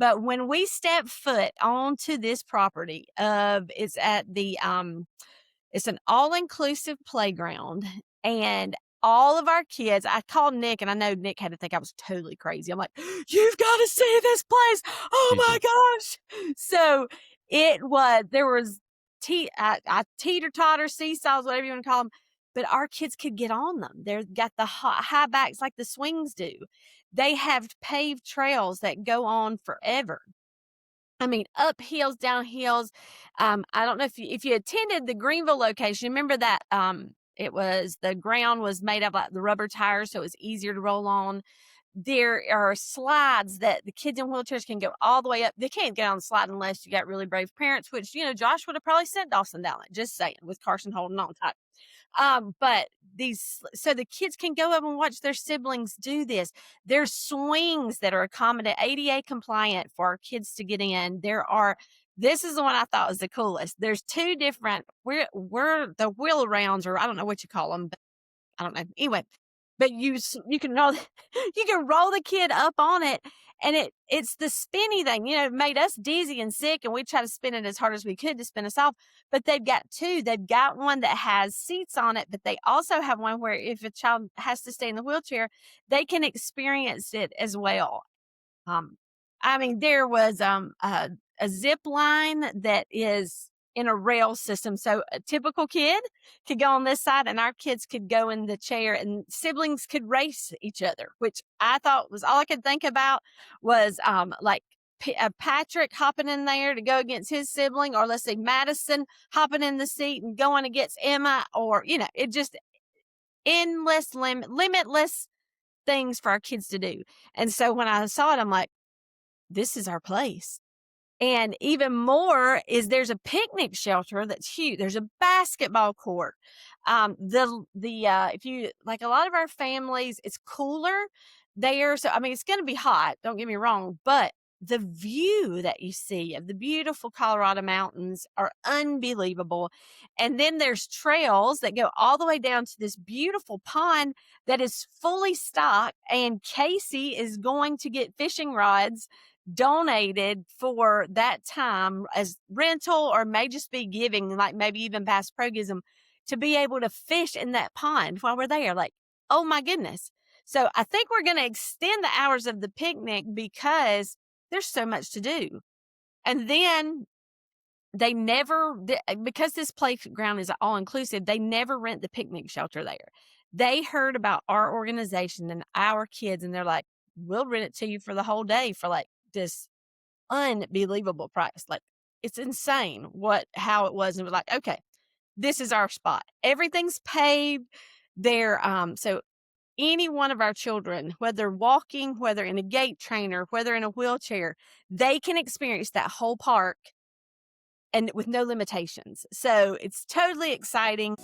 But when we step foot onto this property it's at the, it's an all-inclusive playground, and all of our kids, I called Nick, and I know Nick had to think I was totally crazy. I'm like, "You've gotta see this place. Oh my gosh." So there was teeter-totters, seesaws, whatever you wanna call them, but our kids could get on them. They've got the high backs like the swings do. They have paved trails that go on forever. I mean, up hills, down hills. I don't know if you attended the Greenville location. Remember that it was the ground was made of like the rubber tires, so it was easier to roll on. There are slides that the kids in wheelchairs can go all the way up. They can't get on the slide unless you got really brave parents, which Josh would have probably sent Dawson down it. Just saying, with Carson holding on tight. But so the kids can go up and watch their siblings do this. There's swings that are accommodated, ADA compliant for our kids to get in. This is the one I thought was the coolest. There's two different, we're the wheel rounds, or I don't know what you call them, but I don't know. Anyway, but you can roll, you can roll the kid up on it, and it's the spinny thing, it made us dizzy and sick, and we try to spin it as hard as we could to spin us off. But they've got two. They've got one that has seats on it, but they also have one where if a child has to stay in the wheelchair, they can experience it as well. Um, I mean, there was a zip line that is in a rail system. So a typical kid could go on this side, and our kids could go in the chair, and siblings could race each other, which I thought was all I could think about was like Patrick hopping in there to go against his sibling, or let's say Madison hopping in the seat and going against Emma, or it just limitless things for our kids to do. And so when I saw it, I'm like, this is our place. And even more is there's a picnic shelter that's huge. There's a basketball court. If you like, a lot of our families, it's cooler there. So, I mean, it's going to be hot. Don't get me wrong, but the view that you see of the beautiful Colorado mountains are unbelievable. And then there's trails that go all the way down to this beautiful pond that is fully stocked. And Casey is going to get fishing rods donated for that time as rental, or may just be giving, like maybe even Bass Pro gives them, to be able to fish in that pond while we're there. Like, oh my goodness. So I think we're going to extend the hours of the picnic because there's so much to do. And then because this playground is all inclusive, they never rent the picnic shelter there. They heard about our organization and our kids, and they're like, we'll rent it to you for the whole day for like this unbelievable price. Like, it's insane how it was. And we're like, okay, this is our spot. Everything's paved there. So any one of our children, whether walking, whether in a gait trainer, whether in a wheelchair, they can experience that whole park and with no limitations. So it's totally exciting.